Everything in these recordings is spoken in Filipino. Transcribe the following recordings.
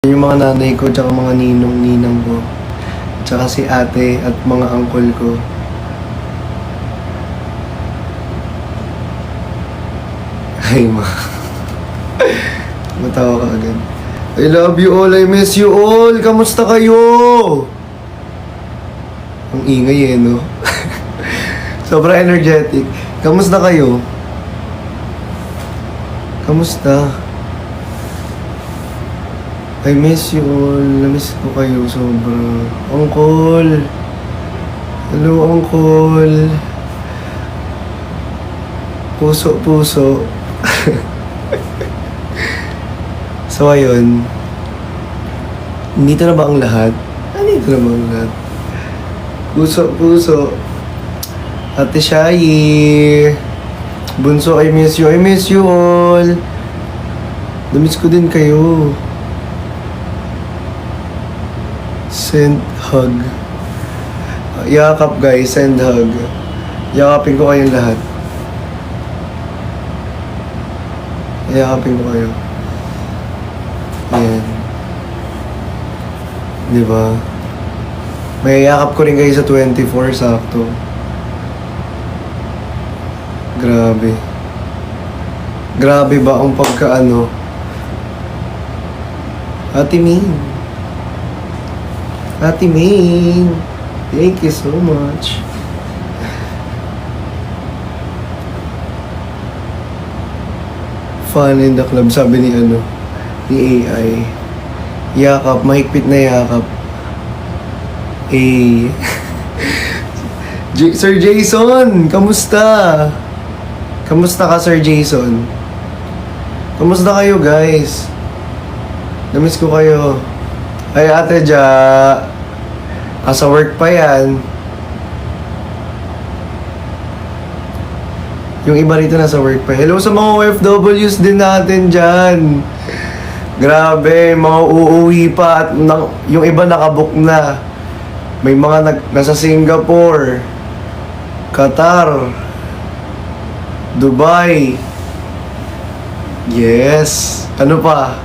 Yung mga nanay ko, tsaka mga ninong-ninang ko. Tsaka si ate at mga uncle ko. Ay, matawa ka agad. I love you all, I miss you all. Kamusta kayo? Ang ingay eh, no? Sobrang energetic. Kamusta kayo? Kamusta? I miss you all. Namiss ko kayo sobra. Uncle. Hello, Uncle. Puso. So, ayun. Nandito na ba ang lahat? Nandito na ba ang lahat? Puso. Ate Shayi. Bunso, I miss you. I miss you all. Namiss ko din kayo. Send hug. Yakap guys, send hug. Yakapin ko kayong lahat. Yakapin ko kayo. Ayan. Diba? May yakap ko rin kayo sa 24, sakto. Grabe. Grabe ba ang pagkaano? Ate Main, thank you so much. Fun in the club, sabi ni AI. Yakap, mahigpit na yakap. Sir Jason, kamusta? Kamusta ka, Sir Jason? Kamusta kayo, guys? Namiss ko kayo. Ay, Ate Ja. Sa work pa yan. Yung iba rito nasa work pa. Hello sa mga OFWs din natin dyan. Grabe, mga uuwi pa at yung iba nakabook na. May mga nasa Singapore, Qatar, Dubai. Yes. Ano pa?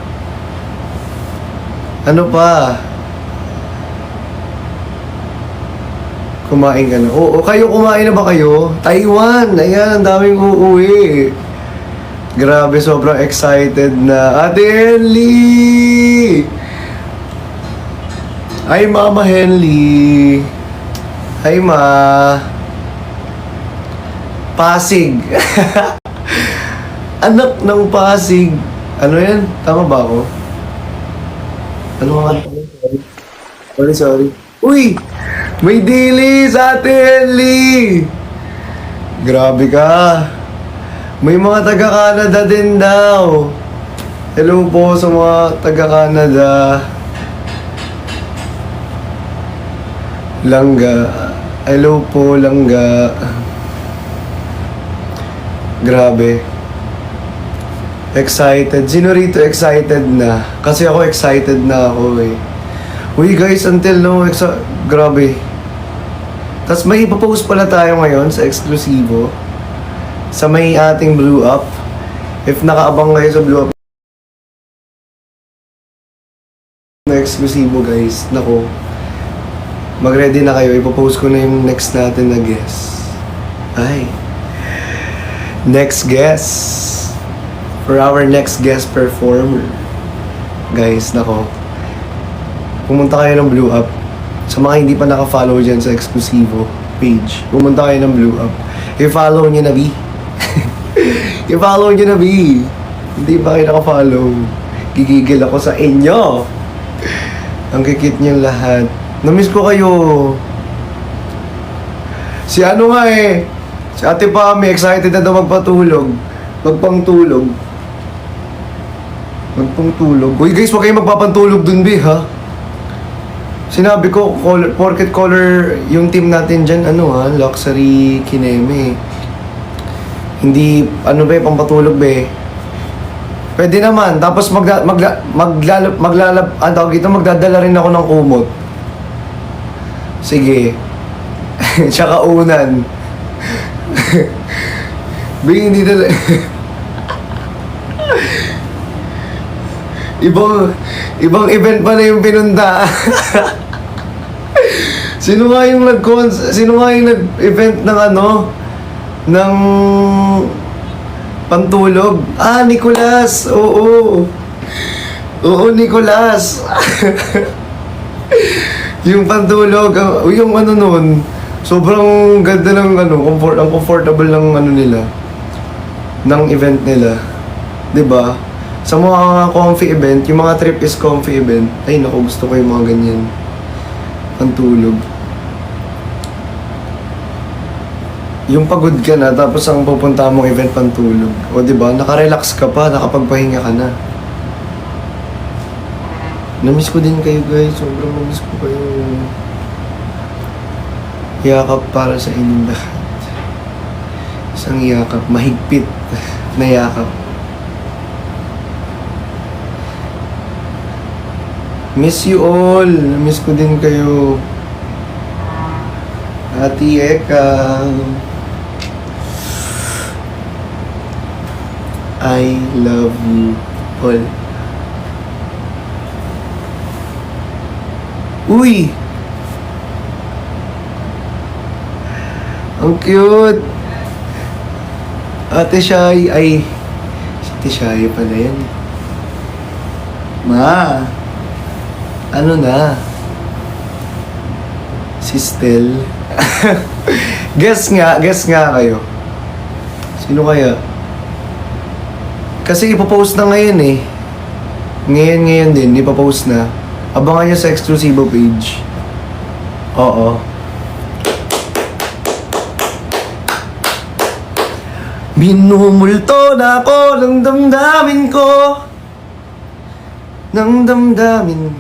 Kumain ka na. Oo, kayo kumain na ba kayo? Taiwan! Ayan, ang daming uuwi. Grabe, sobrang excited na. Ate Henley! Ay, Mama Henley. Ay, Ma. Pasig. Anak ng Pasig. Ano yan? Tama ba ako? Ano nga? Sorry. Uy! May dilis, Ate Henley! Grabe ka. May mga taga-Canada din daw. Hello po sa mga taga-Canada. Langga. Hello po, Langga. Grabe. Excited. Sino rito excited na? Kasi ako excited na ako eh. Uy guys, until no, grabe. Tapos may ipapost pala tayo ngayon sa eksklusibo. Sa may ating Blue Up. If nakaabang kayo sa Blue Up na eksklusibo guys, nako. Mag-ready na kayo, ipapost ko na yung next natin na guest. Ay. Next guest. For our next guest performer. Guys, nako. Pumunta kayo ng Blue Up. Sa mga hindi pa naka-follow dyan sa eksklusibo page, pumunta kayo ng Blue Up. I-follow nyo na, B. I-follow nyo na, B. Hindi pa kayo naka-follow. Gigigil ako sa inyo. Ang kikit nyo lahat. Namiss ko kayo. Si ano nga eh. Si Ate Pami, excited na daw magpatulog. Magpangtulog. Uy guys, huwag kayo magpapantulog dun, B, ha? Sinabi ko, porket color yung team natin dyan, luxury kineme. Hindi, pampatulog be. Pwede naman, tapos magdadala rin ako ng kumot. Sige. Tsaka unan. Hindi talaga. ibang event pa na yung pinunta. Sino nga yung nag-event ng ano? Ng pantulog? Ah, Nicolas! Oo. Oo, Nicolas! Yung pantulog, yung ano nun, sobrang ganda ng ano, ang comfortable ng ano nila, ng event nila. 'Di ba? Sa mga comfy event, yung mga trip is comfy event, ay naku, gusto ko yung mga ganyan. Pantulog. Yung pagod ka na, tapos ang pupunta mong event pantulog. O 'di ba? Naka-relax ka pa, nakapagpahinga ka na. Namiss ko din kayo guys, sobrang namiss ko kayo. Yakap para sa inyong lahat. Isang yakap, mahigpit na yakap. Miss you all, namiss ko din kayo. Ate Eka. I love you all. Uy! Ang cute! Ate Shai, ay... Si Ate Shai pala yan. Ma! Ano na? Si Stel. Guess nga kayo. Sino kaya? Kasi ipopost na ngayon eh. Ngayon din, ipopost na. Abangan nyo sa exclusive page. Oo. Minumulto na ako ng damdamin ko. Ng damdamin.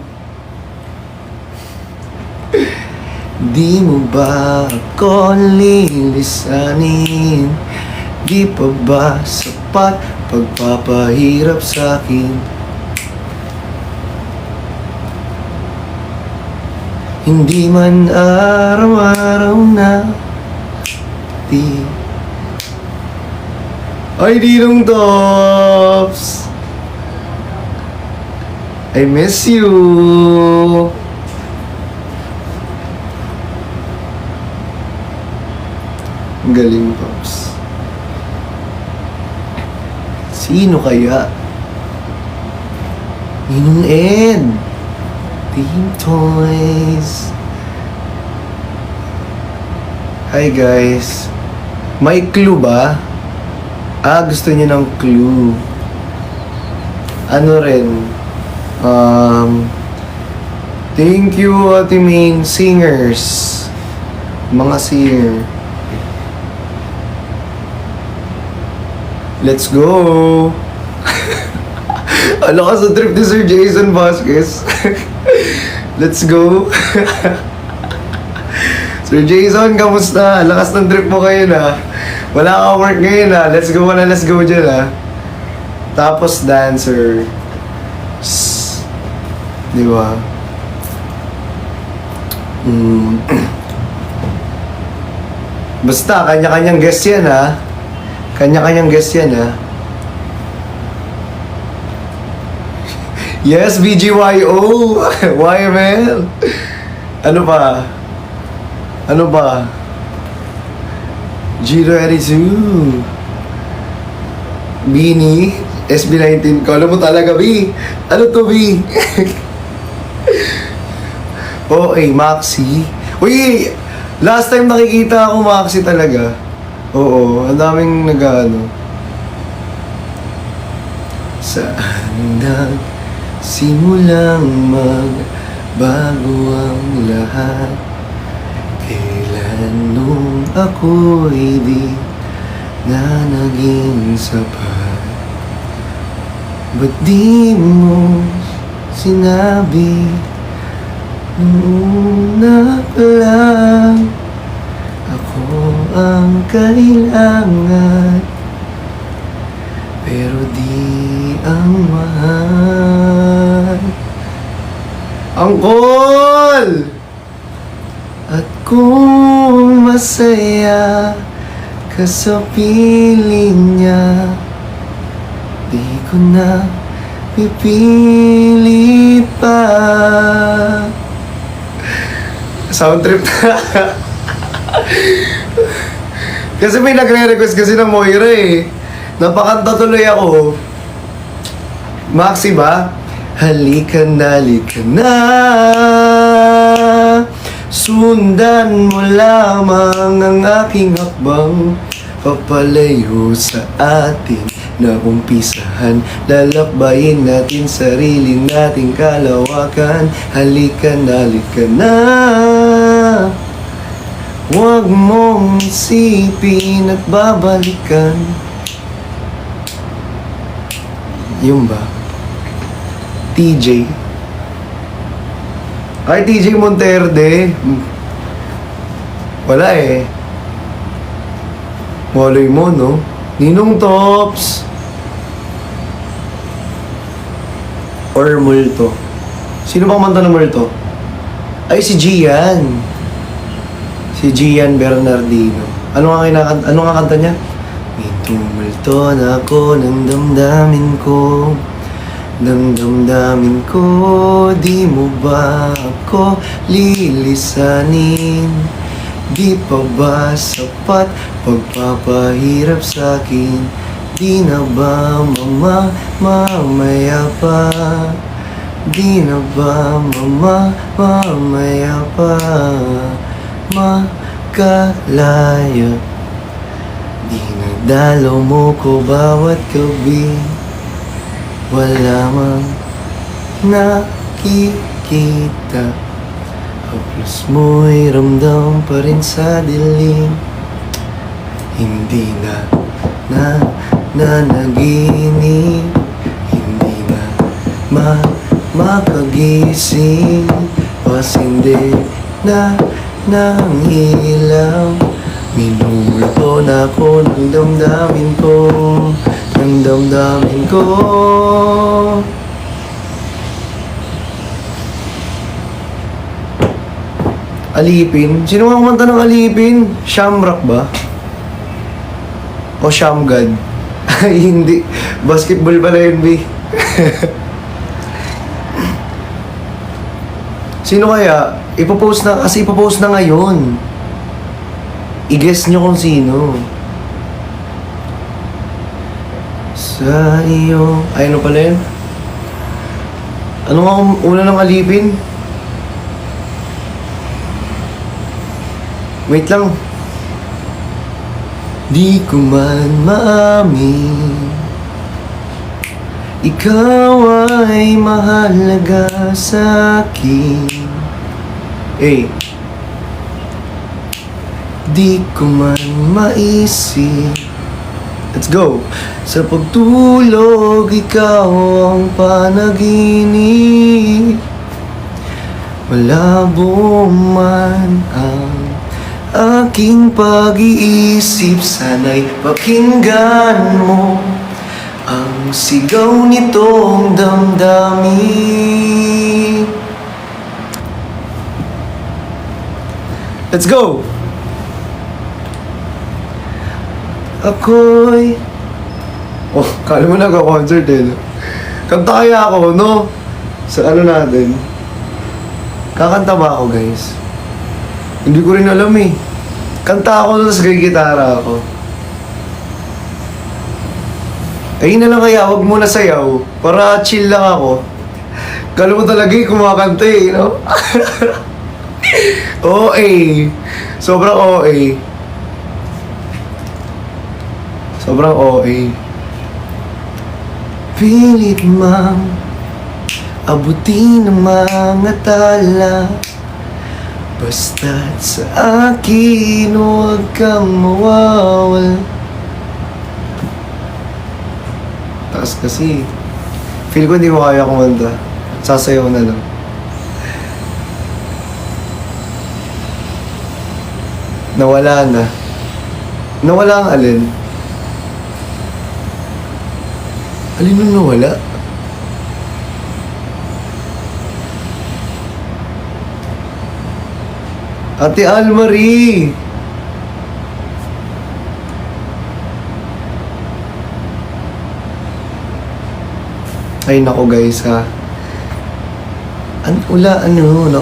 Di mo ba ako lilisanin? Di pa ba sapat pagpapahirap sa'kin? Hindi man araw-araw na di. Ay, Dinong Tops! I miss you! Ang galing, Pops. Sino kaya? Ninong Ed! Team Toys! Hi guys! May clue ba? Gusto niyo ng clue. Ano rin? Thank you, Ate Main. Singers. Mga singer. Let's go! Ano ka sa trip ni Sir Jason Vasquez? Let's go! Sir Jason, kamusta? Lakas ng trip mo ngayon ha. Wala kang work ngayon ha. Let's go dyan ha. Tapos dancer. Di ba? Basta, kanya-kanyang guest yan ha. Kanya-kanyang guest yan ha. Yes, BGYO! YML! Ano pa? G22 Bini SB19 ko. Alam mo talaga, B. Ano to, B? Okay, Maxi. Uy! Last time nakikita ako Maxi talaga. Oo, ang daming nag-ano. Saan nagsimulang magbago ang lahat? Kailan nung ako'y di na naging sapat? Ba't di mo sinabi nung una pa lang ako ang kailangan, pero di ang mahal? Angkol! At kung masaya ka sa piling niya, di ko na pipili pa. Sound trip. Kasi may nagre-request kasi ng Moira eh. Napakanta tuloy ako. Maxi ba? Halika na, halika na. Sundan mo lamang ang aking hakbang. Papalayo sa ating naumpisahan. Lalakbayin natin sarili nating kalawakan. Halika na, halika na. Huwag mong isipin at babalikan. Yung ba? TJ. Ay, TJ Monterde. Wala eh. Waloy mo, no? Ninong Tops. Or Multo. Sino bang manta ng Multo? Ay, si Gian. Si Gian Bernardino. Ano nga kanta niya? May tumulto na ako ng damdamin ko. Ng damdamin ko, di mo ba ako lilisanin? Di pa ba sapat pagpapahirap sa'kin? Di na ba mamaya pa? Di na ba mamaya pa? Makalaya. Di nagdalaw mo ko bawat gabi. Wala mang nakikita. Haplos mo'y ramdam pa rin sa dilim. Hindi na nanaginip. Hindi na makagising. Pasindi na ng ilaw. Minumulto na ako ng damdamin ko. Ng damdamin ko. Alipin? Sino nga kumanta ng Alipin? Shamrock ba? O Shamgad? Ay, hindi. Basketball pala yun, B. Sino kaya? Ipopost na ngayon. I-guess nyo kung sino. Sa iyo... Ay, ano pala yun? Ano nga una ng Alipin? Wait lang. Di ko man maamin, ikaw ay mahalaga sa'kin. Di ko man maisip. Let's go. Sa pagtulog, ikaw ang panaginip. Malabo man ang aking pag-iisip. Sana'y pakinggan mo ang sigaw nitong damdamin. Let's go! Ako'y... Oh, kala mo nagka-concert eh. Kanta kaya ako, no? Sa ano natin? Kakanta ba ako, guys? Hindi ko rin alam eh. Kanta ako, tapos gitara ako. Ayun na lang kaya, wag mo na sayaw. Para chill lang ako. Kala mo talaga eh, kumakanta eh, no? OA. Sobrang OA. Sobrang OA. Pilit mang abutin ang mga tala. Basta't sa akin, huwag kang mawawal. Taas kasi. Feel ko hindi mo kaya kumanta. Sasayaw na lang. Nawala na. Nawala ang alin? Alin nung nawala? Ate Almarie! Ay nako guys ha.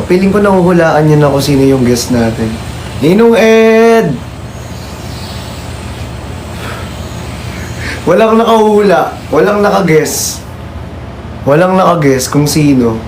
Feeling ko nahuhulaan niyo na kung sino yung guest natin. Ninong Ed! Walang nakahula, walang nakaguess. Walang nakaguess kung sino.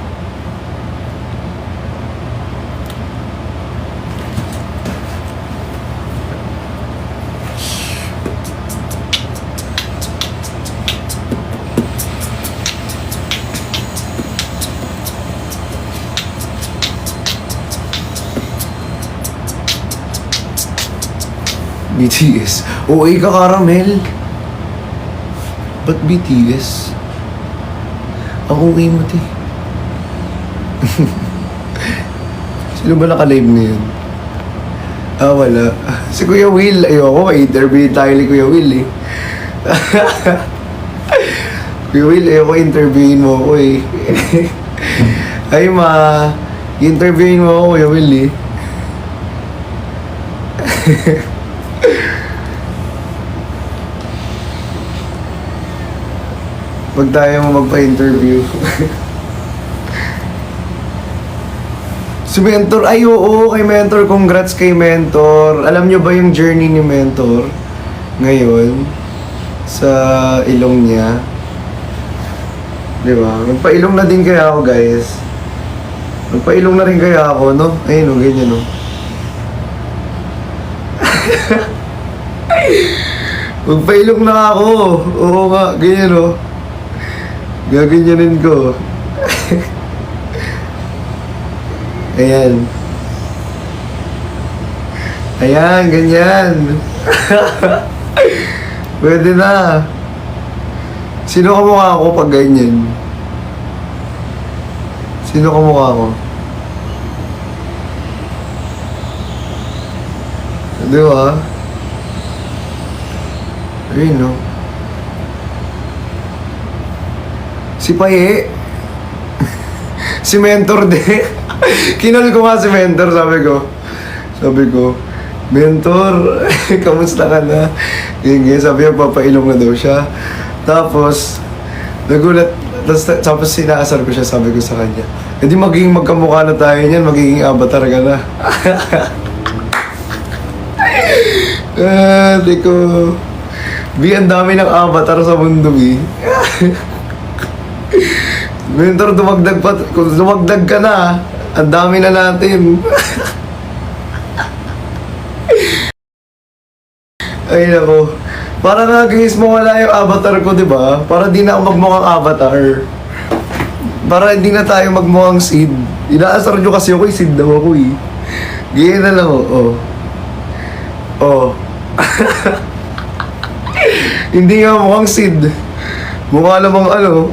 BTS. OA ka, Caramel. Ba't BTS? Ang OA mo, te. Sino ba naka-live na yun? Ah, wala. Si Kuya Will. Ayoko, ma-interview tayo ni Kuya Will, eh. Kuya Will, ayoko, interviewin mo ako, eh. Ay, interviewin mo ako, Kuya Will, eh. Pag tayo mo magpa-interview. Si Mentor, ay oo, kay Mentor, congrats kay Mentor. Alam nyo ba yung journey ni Mentor ngayon sa ilong niya? Diba? Magpa-ilong na din kaya ako, guys. Magpa-ilong na rin kaya ako, no? Ayun, no, ganyan, no? Magpa-ilong na ako. Oo nga, ganyan, no? Gaganyanin ko. Ayan. Ayan, ganyan. Pwede na. Sino kamukha ko pag ganyan? Sino kamukha ko? Di ba? Ayun, no? Si Paye. Si Mentor din. Kinol ko nga si Mentor, sabi ko, Mentor, kamusta ka na? Ganyan, sabi niya, papailong na daw siya. Tapos, nagulat, tapos sinaasar ko siya, sabi ko sa kanya, hindi magiging magkamukha na tayo niyan, magiging avatar ka na. Di ko, ang dami ng avatar sa mundo, B. Mentor, dumagdag pa. Kung dumagdag ka na, ang dami na natin. Ay, nako. Para nga, guys, mawala yung avatar ko, di ba? Para di na ako magmukhang avatar. Para hindi na tayo magmukhang Sid. Inaasar nyo kasi ako, Sid daw ako, eh. Ganyan na lang, oh. Oh. Hindi nga mukhang Sid. Mukha namang ano.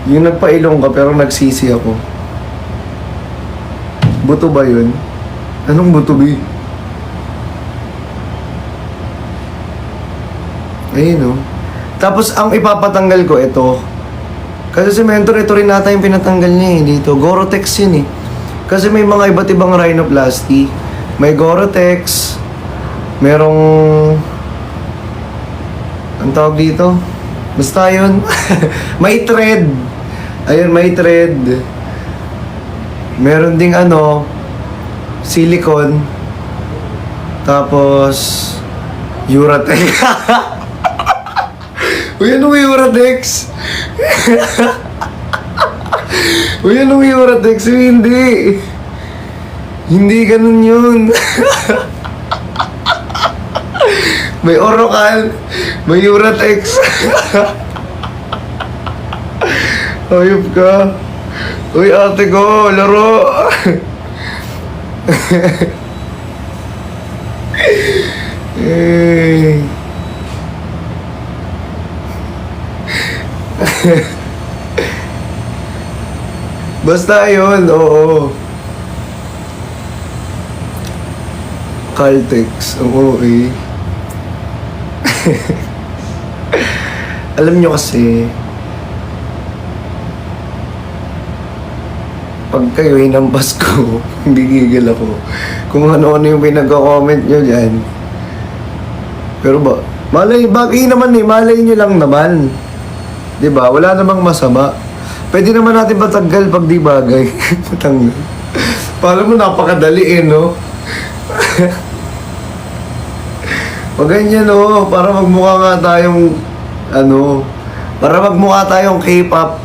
Yung nagpailong ka pero nagsisi ako. Buto ba yun? Anong buto, B? Ayun, oh. Tapos ang ipapatanggal ko, ito. Kasi si Mentor, ito rin nata yung pinatanggal niya, eh, dito. Gorotex yun, eh. Kasi may mga iba't ibang rhinoplasty. May Gorotex. Merong... Ang tawag dito? Basta yun. May thread. Ayun, may thread. Meron ding ano, silicone. Tapos, Uratex. Uy, ano may Uratex? Uy, ano may Uratex? Hindi. Hindi ganun yun. May Orocal. May Uratex. Ayop ka. Uy, ate ko, laro. Eh. Basta yun, oo. Caltex, ang OA. Alam nyo kasi, pag kayo hinampas ko, gigigil ako. Kung ano-ano yung pinagko-comment nyo dyan. Pero ba, bagay naman malay nyo lang naman. Diba? Wala namang masama. Pwede naman natin patanggal pag di bagay. Patanggal. Para mo napakadali no? Pag ganyan para magmukha nga tayong, para magmukha tayong K-pop.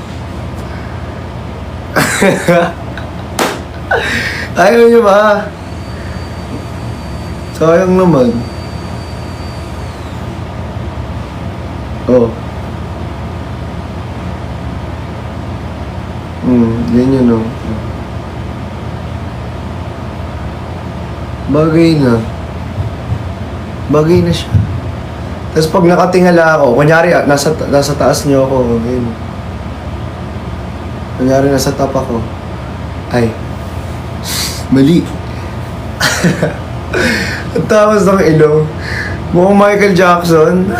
Ayaw nyo ba? Sayang naman. Ganyan Bagay na. Bagay na siya. Tapos pag nakatingala ako, kunyari, nasa taas niyo ako, ganyan. Kunyari, nasa top ako. Ay, mali. Ang tawas ng ilong. Mukhang Michael Jackson.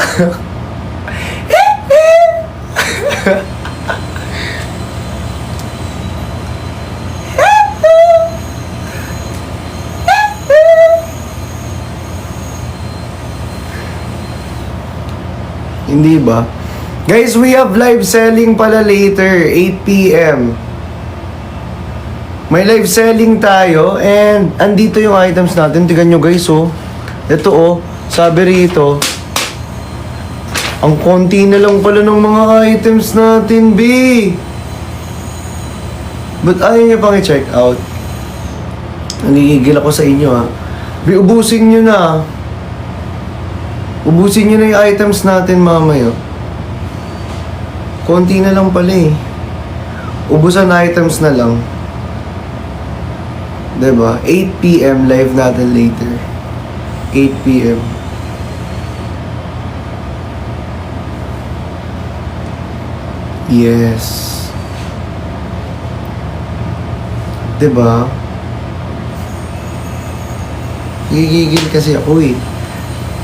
Hindi ba? Guys, we have live selling pala later, 8 p.m. May live selling tayo and andito yung items natin. Tignan nyo guys, Ito sabi rito, ang konti na lang pala ng mga items natin, B. But ayaw nyo pang i-check out. Nangigigil ako sa inyo, B, ubusin nyo na. Ubusin nyo na yung items natin mamaya. Konti na lang pala Ubusan items na lang. Diba? 8 p.m. live natin later. 8 p.m. Yes. Diba? Gigigil kasi ako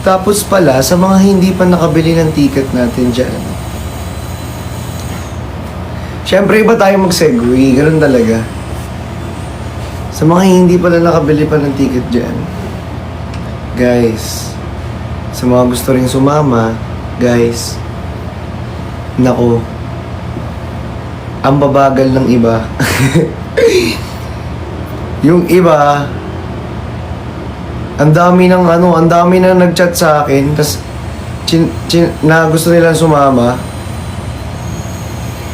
Tapos pala, sa mga hindi pa nakabili ng ticket natin dyan. Siyempre, iba tayo mag-segue. Ganun talaga. Sa mga hindi pala nakabili pa ng ticket dyan. Guys, sa mga gusto rin sumama, guys, nako, ang babagal ng iba. Yung iba, ang dami na nag-chat sa akin, tas na gusto nilang sumama.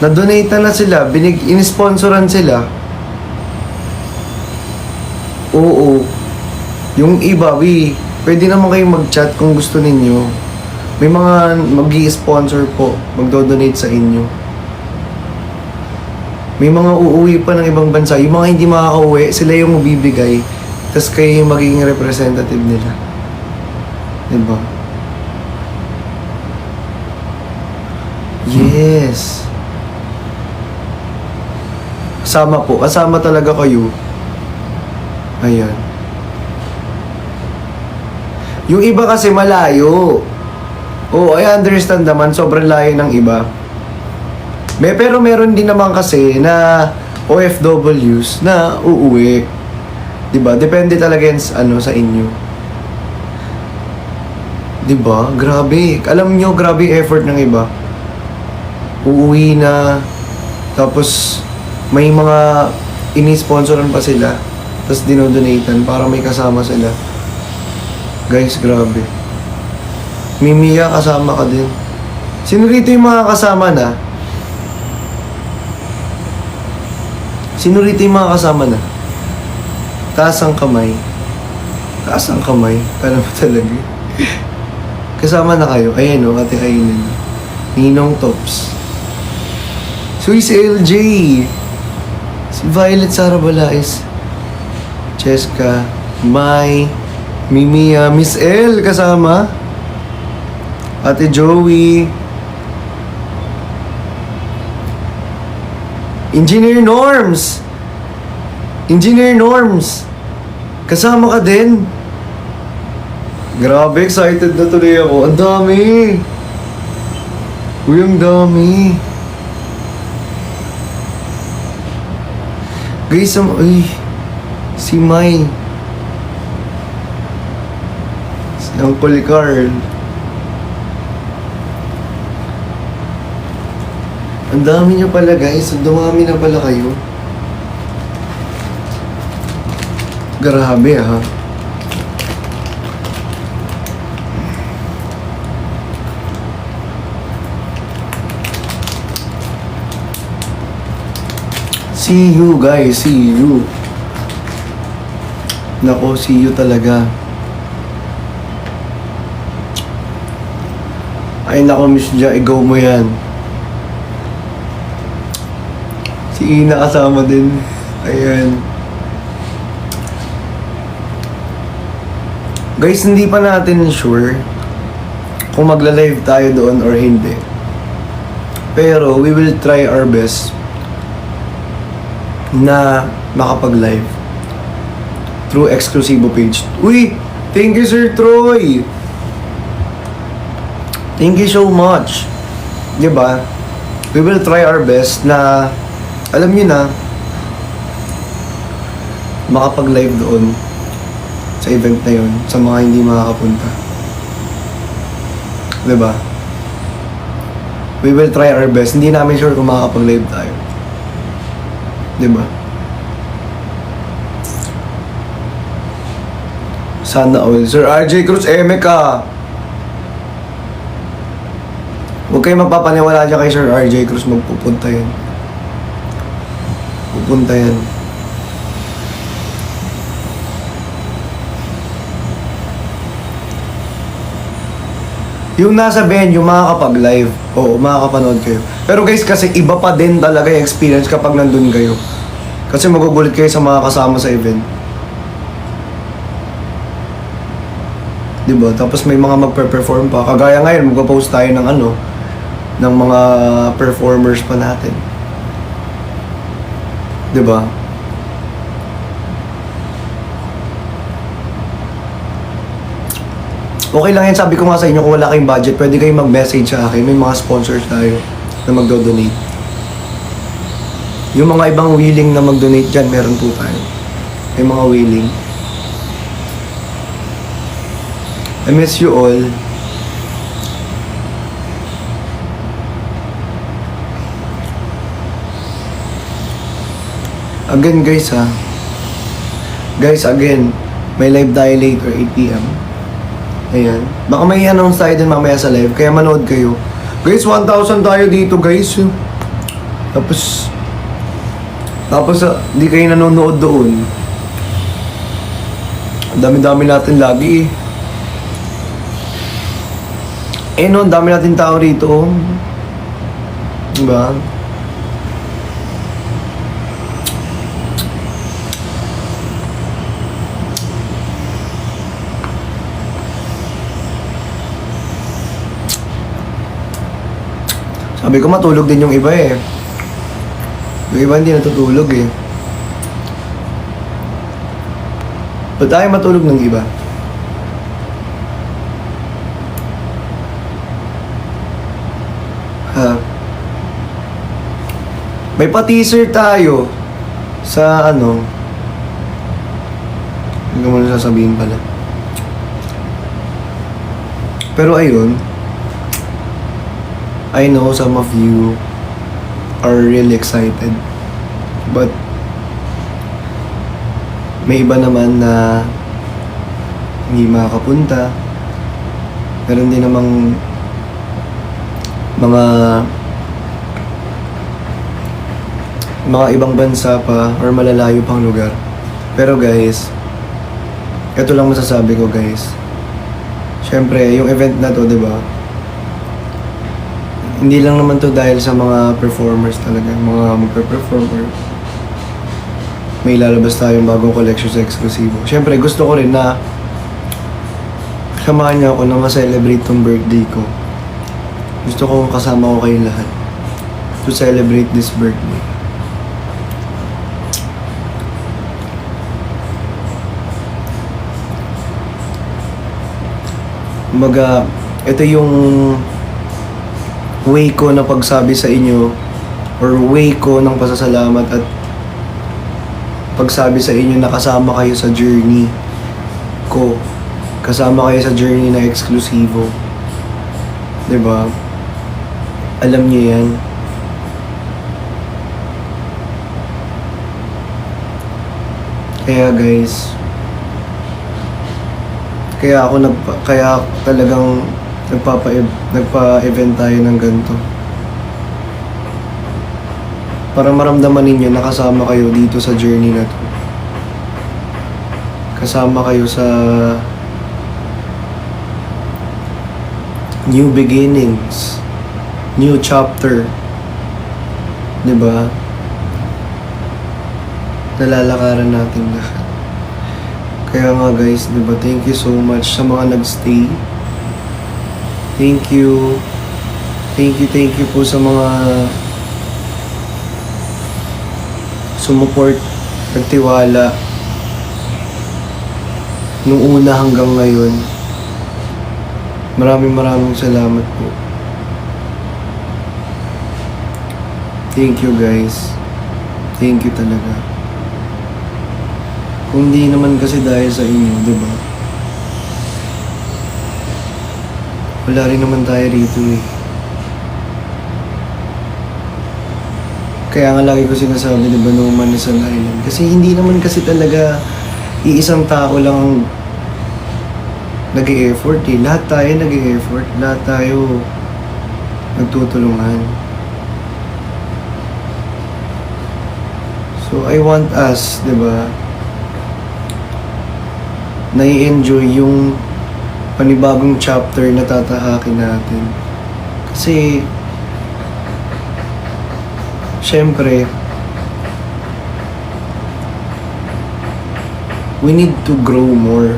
Na-donate na sila, in-sponsoran sila. Oo. Yung iba, pwede naman kayong mag-chat kung gusto ninyo. May mga mag-i-sponsor po, magdo-donate sa inyo. May mga uuwi pa ng ibang bansa. Yung mga hindi makaka-uwi, sila yung mabibigay. Tapos kayo yung magiging representative nila. Diba? Yes. Kasama po. Kasama talaga kayo. Ayan. Yung iba kasi malayo. Oh, I understand naman. Sobrang layo ng iba. Pero meron din naman kasi na OFWs na uuwi. Diba? Depende talaga yan sa inyo. Diba? Grabe. Alam nyo, grabe effort ng iba. Uuwi na. Tapos, may mga ini-sponsoran pa sila. Tapos, dinodonatan para may kasama sila. Guys, grabe. Mimiya, kasama ka din. Sino rito yung mga kasama na? Sino rito yung mga kasama na? Taas ang kamay. Taas ang kamay. Kala mo talaga. Kasama na kayo. Ayan Ate Aileen. Ninong Tops. Si LJ. Si Violet Sara Balais. Cheska. Mai. Mimia. Miss L kasama. Ate Joey. Engineer Norms. Engineer Norms. Kasama ka din. Grabe, excited na tuloy ako. Ang dami. Uy, ang dami. Guys, ay, si Mai. Si Uncle Carl. Ang dami niyo pala guys. Dumami na pala kayo. Grabe ha. See you guys, see you. Nako, see you talaga. Ay nako, Miss Ja, i-go mo yan. Si Ina kasama din. Ayan. Guys, hindi pa natin sure kung magla-live tayo doon or hindi. Pero we will try our best na makapag-live through Exclusivo page. Uy! Thank you, Sir Troy! Thank you so much. Diba? We will try our best na, alam nyo na, makapag-live doon sa event na yun, sa mga hindi makakapunta. Diba? We will try our best. Hindi namin sure kung makakapag-live tayo. Diba? Sana all. Sir RJ Cruz, ka! Huwag kayong magpapaniwala dyan kay Sir RJ Cruz. Magpupunta yan. Pupunta yan. Yung nasa venue, makakapag-live. Oo, makakapanood kayo. Pero guys, kasi iba pa din talaga yung experience kapag nandun kayo. Kasi magugulit kayo sa mga kasama sa event. Diba? Tapos may mga magpe-perform pa. Kagaya ngayon, magpo-post tayo ng ano, ng mga performers pa natin. Diba? Okay lang yan, sabi ko nga sa inyo, kung wala kayong budget, pwede kayong mag-message sa akin. May mga sponsors tayo na magdo-donate. Yung mga ibang willing na mag-donate dyan, meron po tayo. May mga willing. I miss you all. Again guys ha. Guys, again, may live tayo later, 8 p.m. Ayan. Baka may announce tayo din mamaya sa live, kaya manood kayo. Guys, 1,000 tayo dito guys. Tapos di kayo nanonood doon. Ang dami-dami natin lagi eh. No, ang dami natin tao rito. Diba? Sabi ko matulog din yung iba eh. Yung iba hindi natutulog eh. Ba't tayo matulog ng iba? Ha? May pa-teaser tayo sa ano. Hindi ko muna sasabihin pala. Pero ayun, I know some of you are really excited. But may iba naman na hindi makakapunta. Meron din namang mga ibang bansa pa or malalayo pang lugar. Pero guys, ito lang masasabi ko guys. Syempre, yung event na to, 'di ba? Hindi lang naman to dahil sa mga performers talaga, mga magpe-perform or may lalabas tayong bagong collection sa Exclusivo. Syempre, gusto ko rin na samahan niyo ako na ma-celebrate tong birthday ko. Gusto ko kasama ko kayong lahat to celebrate this birthday. Kumbaga, ito yung way ko na pagsabi sa inyo or way ko ng pasasalamat at pagsabi sa inyo na kasama kayo sa journey ko. Kasama kayo sa journey na eksklusibo. 'Di ba? Alam niyo 'yan. Kaya guys, kaya talagang nagpa-event tayo ng ganito. Para maramdaman ninyo na kasama kayo dito sa journey na to. Kasama kayo sa new beginnings, new chapter. 'Di ba? Nalalakaran natin lahat. Kaya nga guys, 'di ba? Thank you so much sa mga nagstay. Thank you. Thank you po sa mga sumuport, nagtiwala nung una hanggang ngayon. Maraming salamat po. Thank you guys. Thank you talaga. Kung di naman kasi dahil sa inyo, di ba? Wala rin naman tayo rito eh. Kaya nga lagi ko sinasabi, di ba, no man is an island. Kasi hindi naman kasi talaga iisang tao lang ang nag-e-effort eh. Lahat tayo nag-e-effort. Lahat tayo nagtutulungan. So, I want us, di ba, nai-enjoy yung panibagong chapter na tatahakin natin. Kasi, syempre, we need to grow more.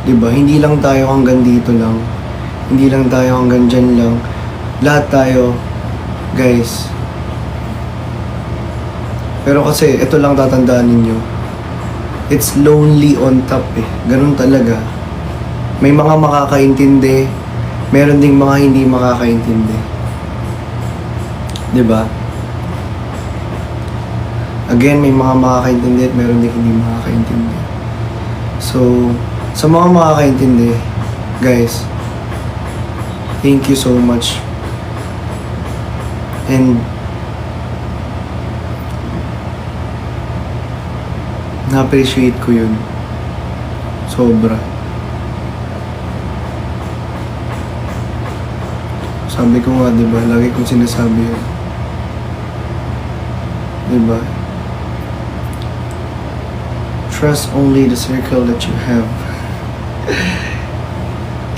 Diba? Hindi lang tayo hanggang dito lang. Hindi lang tayo hanggang dyan lang. Lahat tayo, guys. Pero kasi, ito lang tatandaan ninyo. It's lonely on top eh. Ganun talaga. May mga makakaintindi, meron ding mga hindi makakaintindi. 'Di ba? Again, may mga makakaintindi at meron ding hindi makakaintindi. So, sa mga makakaintindi, guys, thank you so much. And na-appreciate ko yun. Sobra. Sabi ko nga, diba? Lagi kong sinasabi yun. Diba? Trust only the circle that you have.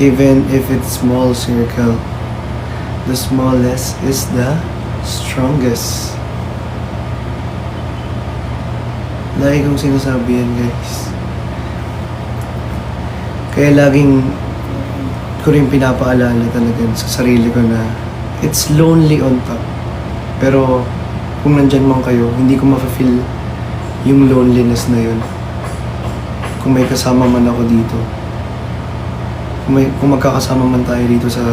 Even if it's small circle, the smallest is the strongest. Lagi kong sinasabi yan, guys. Kaya laging ko rin pinapaalala talaga sa sarili ko na it's lonely on top. Pero kung nandyan man kayo, hindi ko ma-feel yung loneliness na yun. Kung may kasama man ako dito. Kung magkakasama man tayo dito sa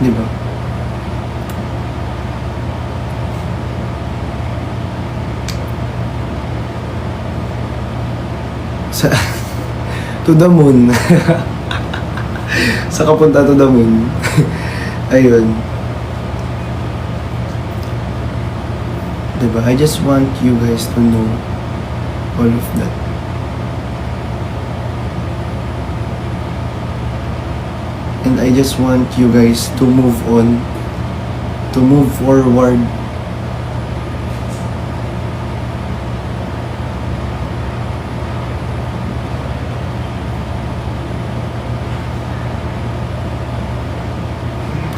di ba? To the moon. Sa kapunta to the moon. Ayun. Diba? I just want you guys to know all of that. And I just want you guys to move on, to move forward.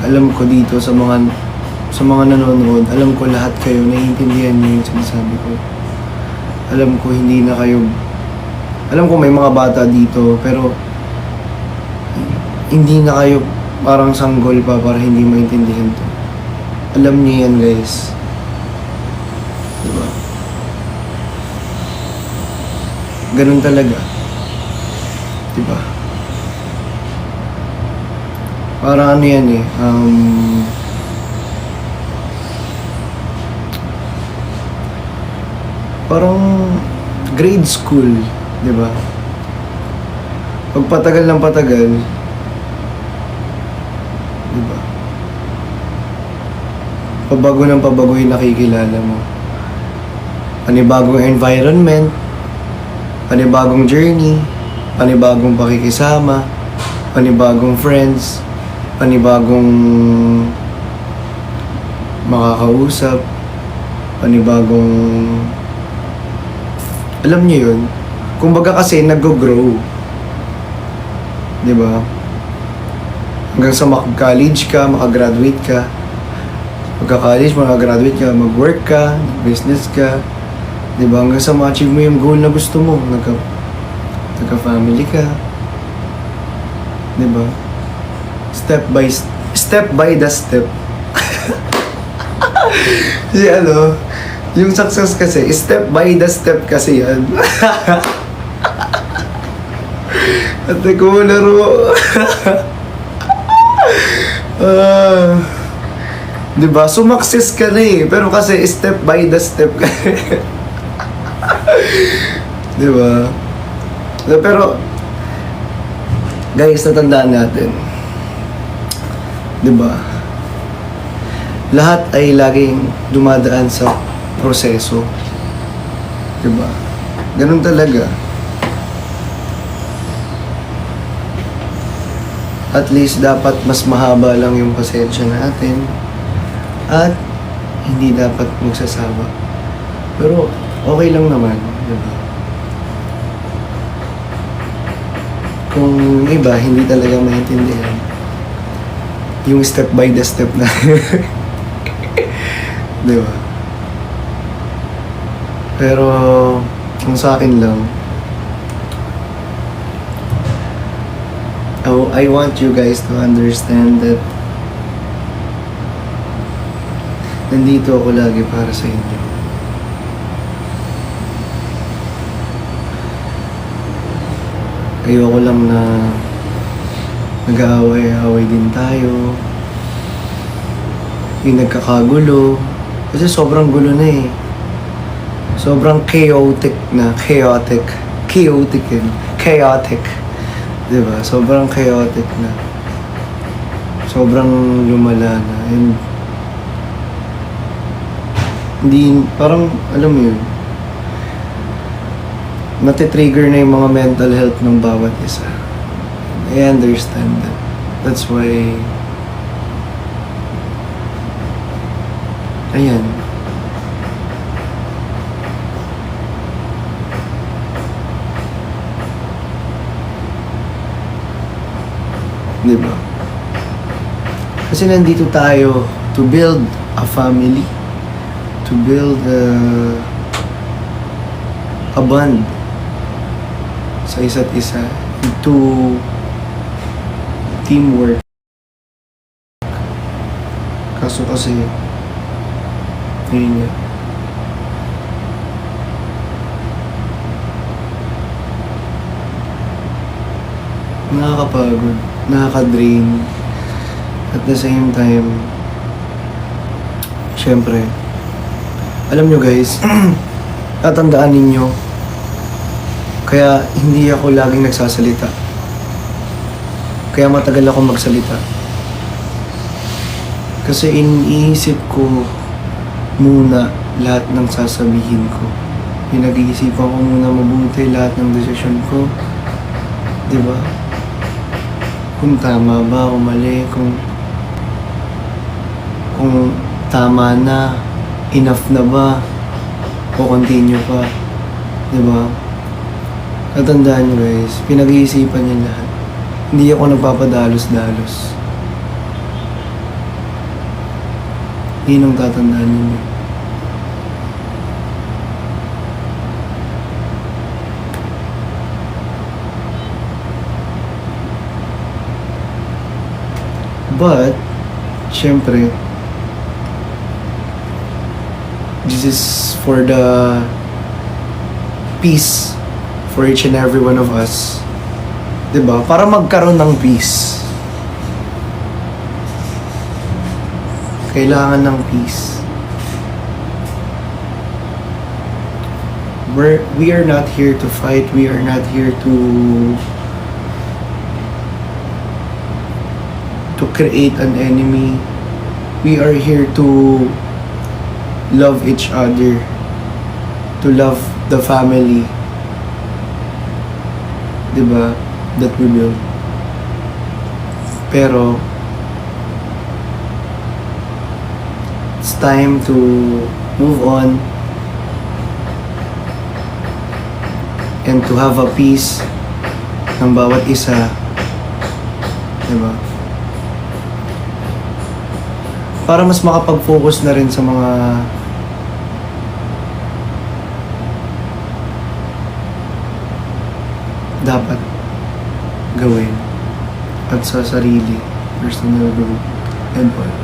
Alam ko dito sa mga nanonood, alam ko lahat kayo naiintindihan niyo yung sinasabi ko. Alam ko hindi na kayo, alam ko may mga bata dito, pero hindi na kayo parang sanggol pa para hindi maintindihan to. Alam niyo yan, guys. Diba? Ganun talaga. Diba? Parang ano yan eh, parang grade school, di ba? Pag patagal ng patagal, di ba? Pabago ng pabago yung nakikilala mo. Panibagong environment, panibagong journey, panibagong pakikisama, panibagong friends, panibagong makakausap, panibagong... Alam niyo yun? Kumbaga kasi nag-grow. Di ba? Hanggang sa mag-college ka, makagraduate ka. Pagka-college, makagraduate ka, mag-work ka, business ka. Di ba? Hanggang sa ma-achieve mo yung goal na gusto mo. Nagka-family ka. Di ba? Step by the step. Kasi ano, yung success kasi, step by the step kasi yan. At ko mo laro. Diba? Sumakses ka na eh. Pero kasi step by the step ka. Diba? Pero, guys, natandaan natin. Diba? Lahat ay laging dumadaan sa proseso. Diba? Ganun talaga. At least dapat mas mahaba lang yung pasensya natin. At hindi dapat magsasawa. Pero okay lang naman, diba? Kung iba, hindi talaga maintindihan yung step by the step na. Diba? Pero, kung sa akin lang, I want you guys to understand that nandito ako lagi para sa inyo. Ayoko lang na nag-aaway-aaway din tayo. Yung nagkakagulo. Kasi sobrang gulo na eh. Sobrang chaotic na. Chaotic yun. Chaotic. Diba? Sobrang chaotic na. Sobrang lumala na. And hindi, parang, alam mo yun, natitrigger na yung mga mental health ng bawat isa. I understand that. That's why, ayan. Diba? Kasi nandito tayo to build a family, to build a bond sa isa't isa, to teamwork. Kaso kasi, yun nga. Nakakapagod, nakaka-drain. At the same time, syempre, alam nyo guys, tatandaan ninyo, kaya hindi ako laging nagsasalita. Kaya matagal ako magsalita. Kasi iniisip ko muna lahat ng sasabihin ko. Pinag-iisipan ko muna mabuti lahat ng desisyon ko. Diba? Kung tama ba o mali, kung tama na, enough na ba, o continue pa. Diba? Natandaan nyo guys, pinag-iisipan niya lahat. Hindi ako nagpapadalos-dalos. Yun ang tatandaan niyo. But, syempre, this is for the peace for each and every one of us. Diba? Para magkaroon ng peace. Kailangan ng peace. We are not here to fight. We are not here to create an enemy. We are here to love each other, to love the family, diba, that we build. Pero it's time to move on and to have a peace ng bawat isa, diba? Para mas makapag-focus na rin sa mga dapat gawin at sa sarili, personal growth, and all.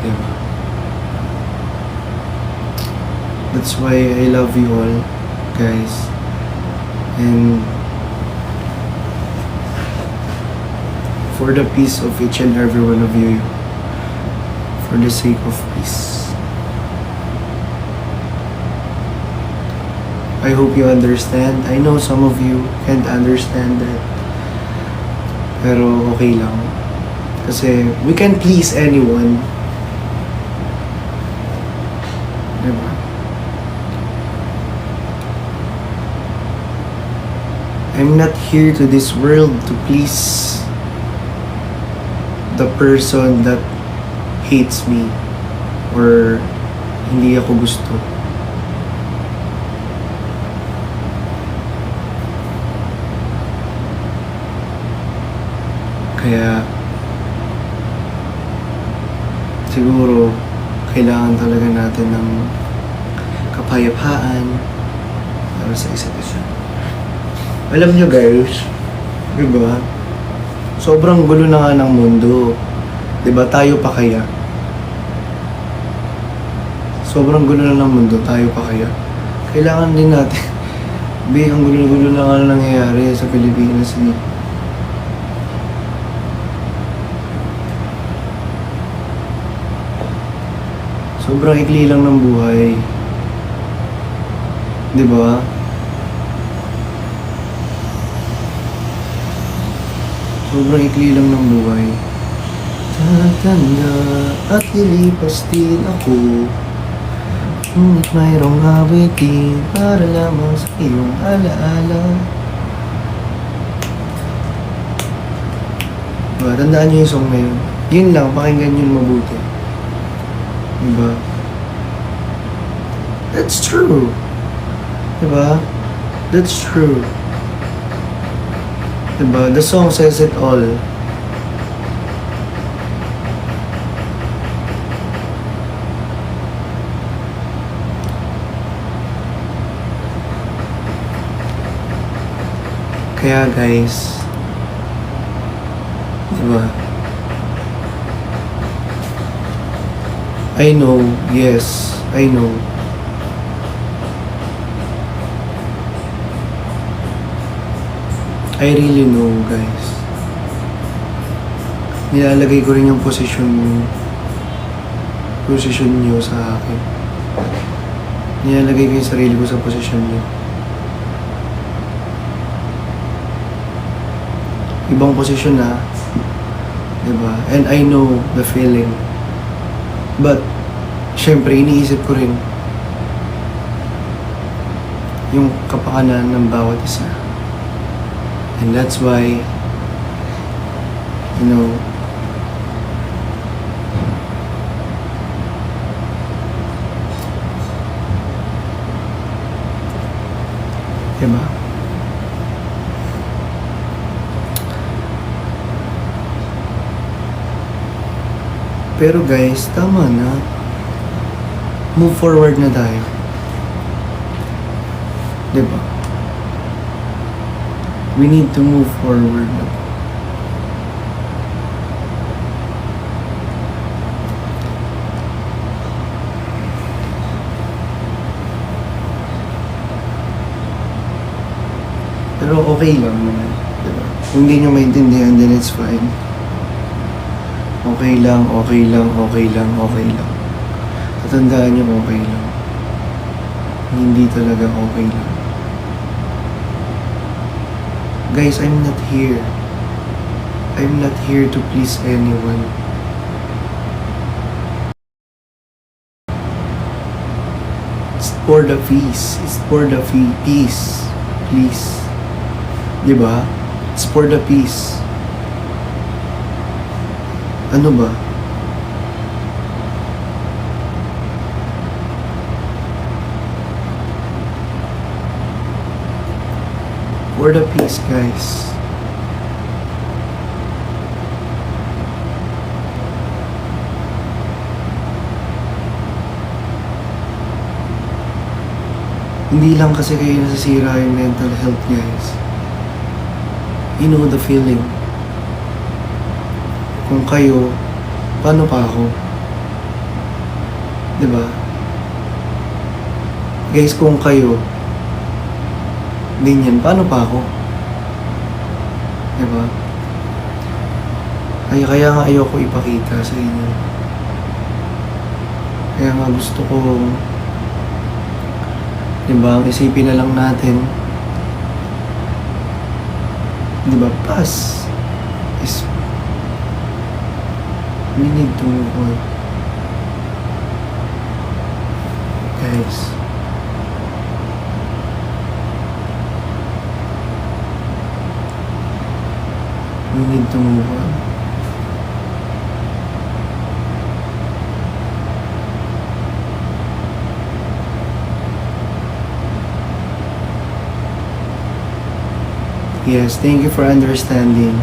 Diba? That's why I love you all, guys. And for the peace of each and every one of you, for the sake of peace. I hope you understand. I know some of you can't understand that. Pero okay lang. Kasi we can't please anyone. Diba? I'm not here to this world to please the person that hates me or hindi ako gusto. Kaya siguro kailangan talaga natin ng kapayapaan para sa isa't isa. Alam nyo guys, diba? Sobrang gulo na nga ng mundo. Diba? Tayo pa kaya? Sobrang gulo na ng mundo. Tayo pa kaya? Kailangan din natin. Ang gulo-gulo na nga nangyayari sa Pilipinas. Sobrang ikli lang ng buhay. Diba? Sobrang ikli lang ng buhay. Tatanda at lilipas din ako. Ngunit mayroong awitin para lamang sa iyong alaala. Diba? Tandaan niyo yung song na yun. Yun lang, pakinggan yun mabuti. Diba? That's true. Diba? That's true. Diba? The song says it all. Kaya guys, diba? I know, yes, I know. I really know, guys. Nilalagay ko rin yung posisyon niyo sa akin. Nilalagay ko yung sarili ko sa posisyon niyo. Ibang posisyon na, diba? And I know the feeling. But, syempre, iniisip ko rin yung kapakanan ng bawat isa. And that's why, you know, diba? Pero guys, tama na. Move forward na tayo. Diba? We need to move forward na. Pero okay lang naman. Diba? Kung hindi nyo maintindihan, then it's fine. Okay lang, okay lang, okay lang, okay lang. Tatandaan nyo, okay lang. hindi talaga okay lang. Guys, I'm not here. I'm not here to please anyone. It's for the peace. It's for the peace. Please. Diba? It's for the peace. Ano ba? For the peace, guys. Hindi lang kasi kayo nasisira yung mental health, guys. You know the feeling. Kung kayo, paano pa ako? Diba? Guys, kung kayo, ganyan, paano pa ako? Diba? Kaya nga ayoko ipakita sa inyo. Kaya nga gusto ko, diba, isipin na lang natin, diba, past is, we need to move on. Guys, we need to move on. Yes, thank you for understanding.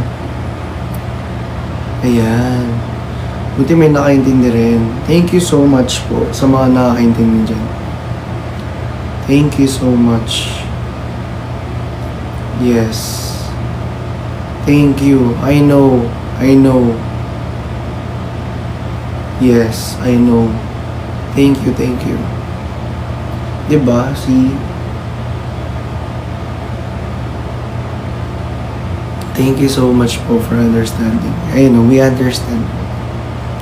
Ayan. Buti may nakaintindi rin. Thank you so much po sa mga nakakaintindi dyan. Thank you so much. Yes. Thank you. I know. I know. Yes, I know. Thank you, thank you. Diba? See? Thank you so much po for understanding. I know, we understand.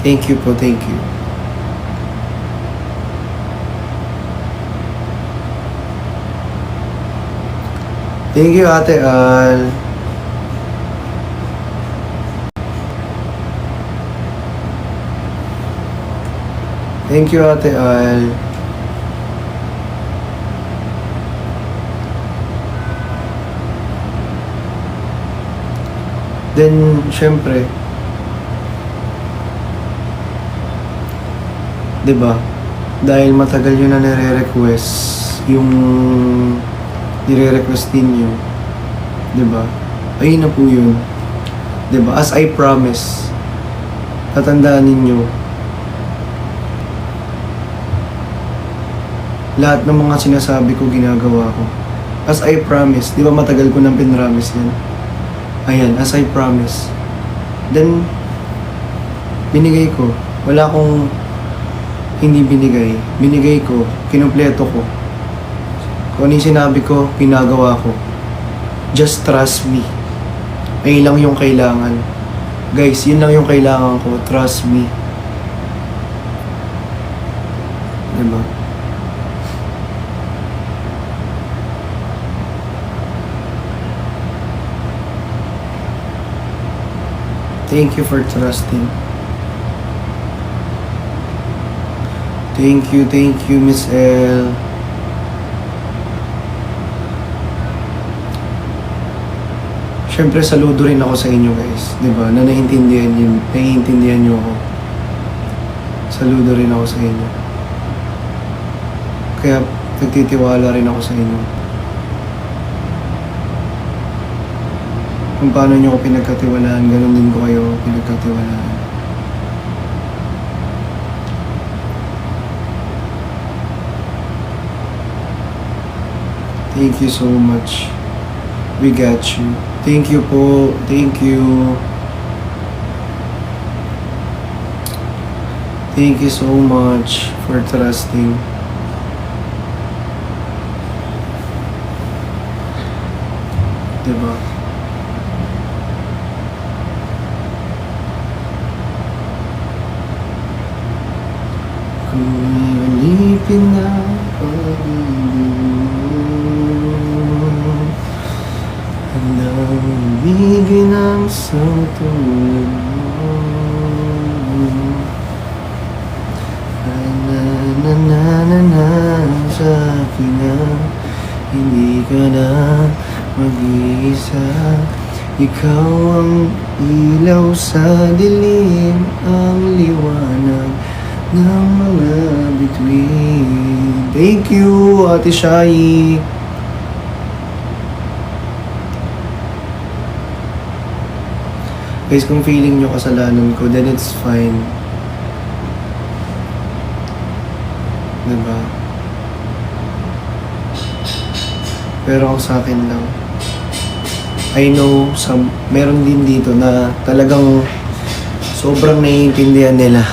Thank you po, thank you. Thank you, Ate Al. Thank you, Ate Al. Then, syempre, diba, dahil matagal yun na nire-request, yung nire-request ninyo, diba, ayun na po yun. Diba, as I promise, tatandaan ninyo, lahat ng mga sinasabi ko, ginagawa ko. As I promise, diba matagal ko nang pinramis yan. Ayan, as I promise. Then, binigay ko. Wala akong hindi binigay. Binigay ko, kinumpleto ko. Kung ano yung sinabi ko, ginagawa ko. Just trust me. Ayun lang yung kailangan. Guys, yun lang yung kailangan ko. Trust me. Diba? Thank you for trusting. Thank you, Miss L. Siyempre, saludo rin ako sa inyo, guys. Diba? Na naiintindihan niyo ako. Saludo rin ako sa inyo. Kaya, nagtitiwala rin ako sa inyo. Kung paano niyo ako pinagkatiwalaan, ganun din ko kayo pinagkatiwalaan. Thank you so much. We got you. Thank you po. Thank you. Thank you so much for trusting. Diba? Kung alipin na pag-ibig ginang sa tulad mo. Na na na na sabi na hindi ka na mag-iisa. Ikaw ang ilaw sa dilim, ang liwanag ng mga bituin. Thank you, Ate Shai. Guys, kung feeling nyo kasalanan ko, then it's fine. Diba? Pero ang sa akin lang, I know meron din dito na talagang sobrang naiintindihan nila.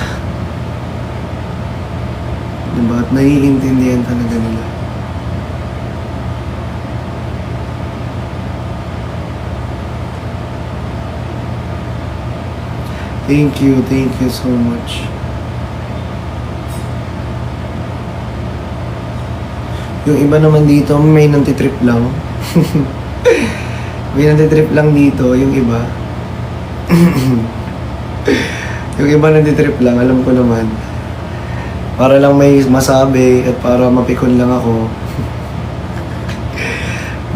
Diba? At naiintindihan talaga nila. Thank you so much. Yung iba naman dito, may nantitrip lang. May nantitrip lang dito, yung iba. Yung iba nantitrip lang, alam ko naman. Para lang may masabi at para mapikon lang ako.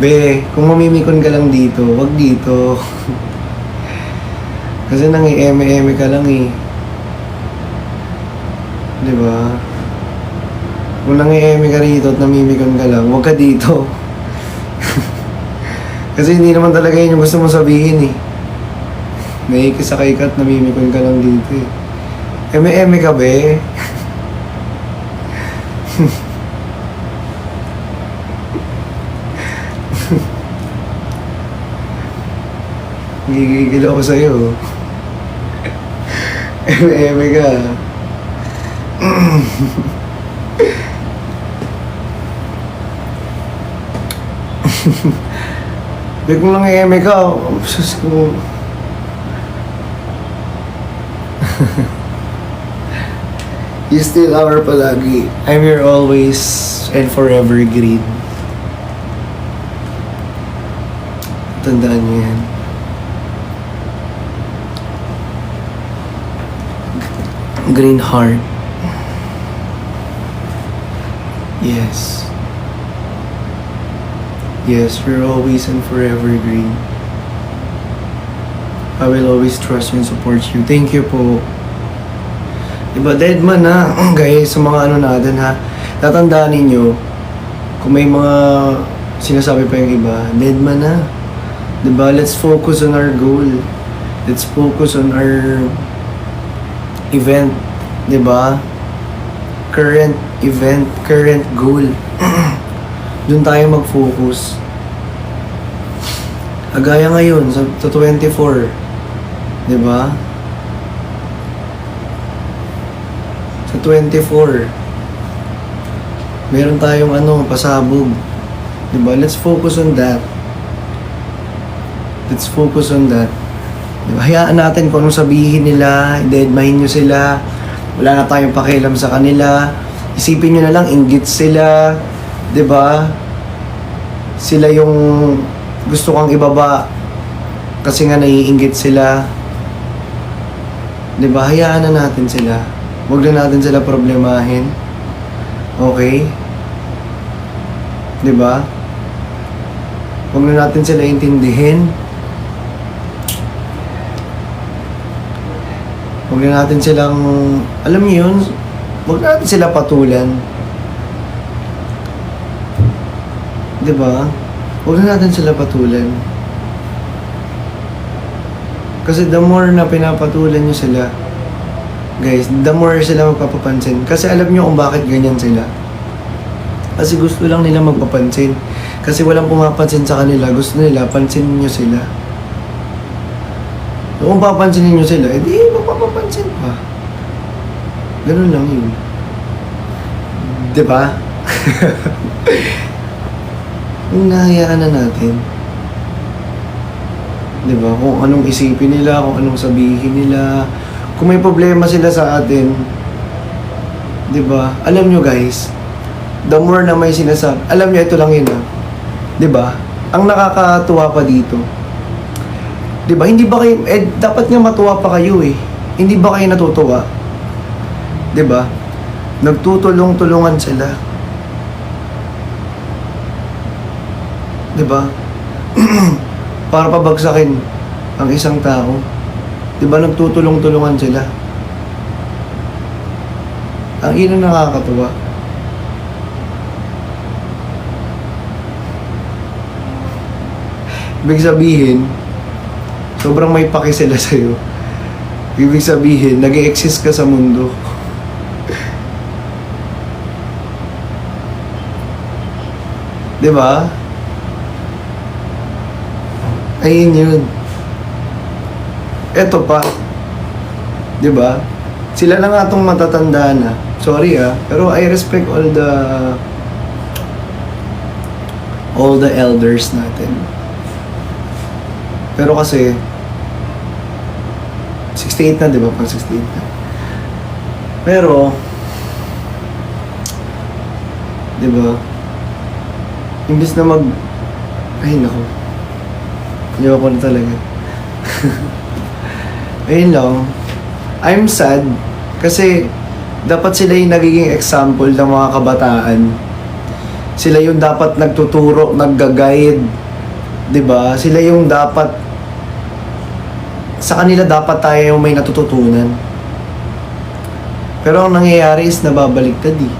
Be, kung mamimikon ka lang dito, wag dito. Kasi nangi-eme-eme ka lang eh. Diba? Kung nangi-eme ka rito at namimikon ka lang, wag ka dito. Kasi hindi naman talaga yun yung gusto mong sabihin eh. Naikisakay ka at namimikon ka lang dito eh. Eme-eme ka be? Gigigil ako sa'yo. Eme-eme ka. Di kung lang eme ka, sus ko. You still are palagi. I'm your always and forever green. Tandaan niyo yan. Green heart. Yes. Yes, we're always and forever green. I will always trust you and support you. Thank you po. Diba, dead man na, guys, sa mga ano natin ha. Tatandaan ninyo, kung may mga sinasabi pa yung iba, dead man na. Diba, let's focus on our goal. Let's focus on our event. Diba? Current event, current goal. Doon tayo mag-focus. Agaya ngayon, sa 24. Diba? Sa 24. Meron tayong pasabog. Diba? Let's focus on that. Let's focus on that. Diba? Hayaan natin kung anong sabihin nila, deadmine nyo sila. Wala na tayong pakialam sa kanila. Isipin nyo na lang, inggit sila. 'Di ba? Sila yung gusto kang ibaba kasi nga naiinggit sila. 'Di ba? Hayaan na natin sila. Huwag na natin sila problemahin. Okay? 'Di ba? Huwag na natin sila intindihin. Huwag na natin silang, alam niyo yun, huwag na natin sila patulan. Diba? Huwag na natin sila patulan. Kasi the more na pinapatulan nyo sila, guys, the more sila magpapapansin. Kasi alam nyo kung bakit ganyan sila. Kasi gusto lang nila magpapansin. Kasi walang pumapansin sa kanila, gusto nila, pansinin nyo sila. So, kung papansinin nyo sila, edi mapapapansin pa. Ganun lang yun. Diba? Hinahayaan na natin. Diba? Kung anong isipin nila, kung anong sabihin nila. Kung may problema sila sa atin, diba? Alam nyo guys, the more na may sinasabi, alam nyo, ito lang yun ha. Diba? Ang nakakatuwa pa dito, 'Di ba? Hindi ba kayo dapat nga matuwa pa kayo eh. Hindi ba kayo natutuwa? 'Di ba? Nagtutulong-tulungan sila. 'Di ba? Para pabagsakin ang isang tao. 'Di ba nagtutulong-tulungan sila? Ang ina nakakatuwa. Ibig sabihin, sobrang may paki sila sa'yo. Ibig sabihin, nag-e-exist ka sa mundo. Di ba? Ayun yun. Eto pa. Di ba? Sila na nga itong matatanda na. Sorry pero I respect all the elders natin. Pero kasi 68 na, di ba? Pang 68 na. Pero di ba? Imbis na ay nako. Ayoko na talaga. Ayun lang. I'm sad kasi dapat sila yung nagiging example ng mga kabataan. Sila yung dapat nagtuturo, nagga-guide, 'di ba? Sila yung dapat, sa kanila dapat tayo yung may natututunan. Pero ang nangyayari is nababaliktad eh.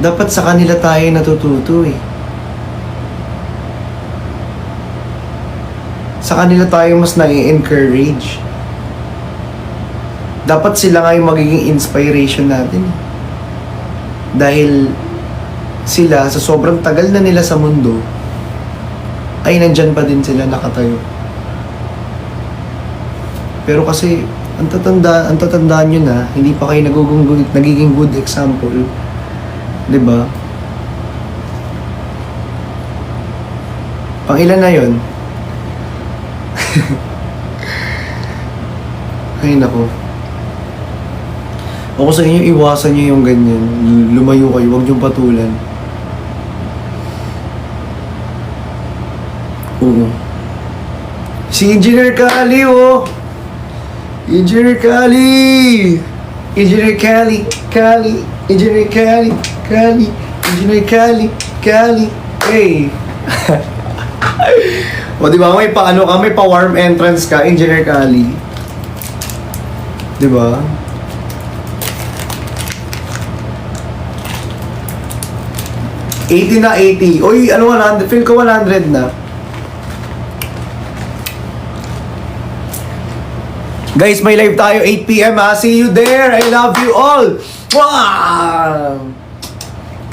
Dapat sa kanila tayo natututo eh. Sa kanila tayo mas nai-encourage. Dapat sila nga yung magiging inspiration natin. Dahil sila, sa sobrang tagal na nila sa mundo, ay nandyan pa din sila nakatayo. Pero kasi, ang tatandaan nyo na, hindi pa kayo nagiging good example. Diba? Pang ilan na yun? Ay nako. Ako sa inyo, iwasan nyo yung ganyan. Lumayo kayo, huwag niyong patulan. Oo. Si Engineer Kali, oh! Engineer Kali! Engineer Kali! Kali! Engineer Kali! Kali! Engineer Kali! Kali! Hey! O diba, may paano ka, may pa-warm entrance ka, Engineer Kali. Diba? $80 na, 80. Uy, ano 100? Feel ko 100 na. Guys, may live tayo 8 PM ha. See you there. I love you all. Wow!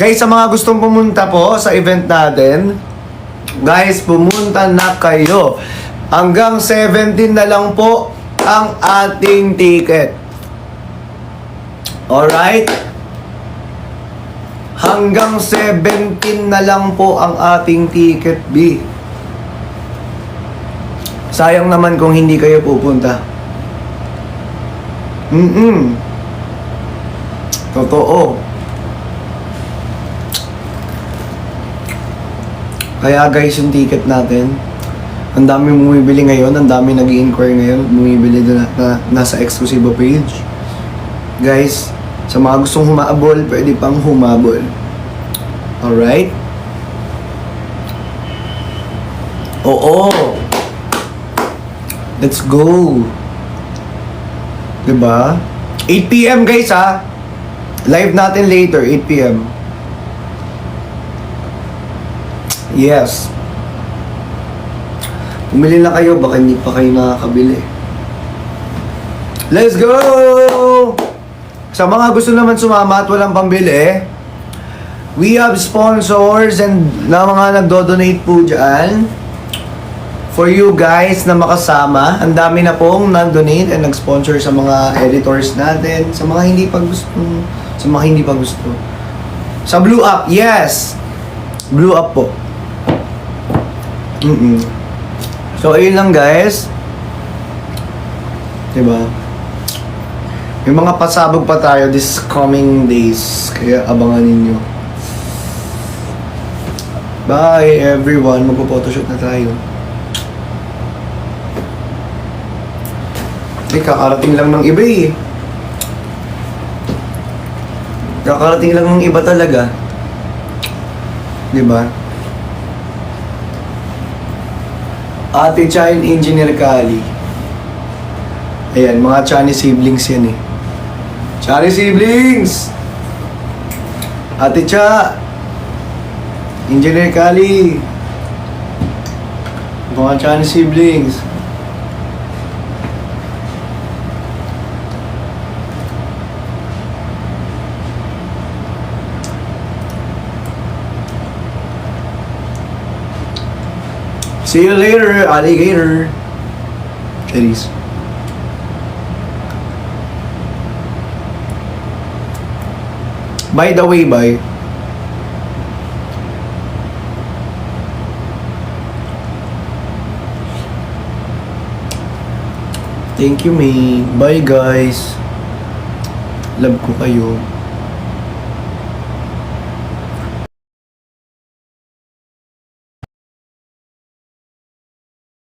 Guys, sa mga gustong pumunta po sa event natin, guys, pumunta na kayo. Hanggang 17 na lang po ang ating ticket. Alright? Hanggang 17 na lang po ang ating ticket, B. Sayang naman kung hindi kayo pupunta. Totoo. Kaya guys, yung ticket natin, ang dami bumibili ngayon, ang dami nag-i-inquire ngayon, bumibili na nasa exclusive page. Guys, sa mga gustong humabol, pwede pang humabol. Alright? Oo. Let's go. Diba? 8 PM guys ha. Live natin later, 8 PM. Yes. Pumili na kayo, baka hindi pa kayo nakakabili. Let's go! Sa mga gusto naman sumama at walang pambili, we have sponsors and na mga nagdo-donate po dyan for you guys na makasama. Ang dami na pong nag-donate and nag-sponsor sa mga editors natin, sa mga hindi pa gusto. Sa Blue Up, yes! Blue Up po. So, ayun lang guys. Diba? May mga pasabog pa tayo this coming days. Kaya abangan ninyo. Bye everyone, magpo-photoshoot na tayo. Kakarating lang ng iba eh. Kakarating lang ng iba talaga. Diba? Ate Cha and Engineer Kali. Ayan, mga Chani siblings yan eh. Chani siblings! Ate Cha! Engineer Kali! Mga Chani siblings. See you later, alligator. Cherries. By the way, bye. Thank you, May. Bye, guys. Love ko kayo.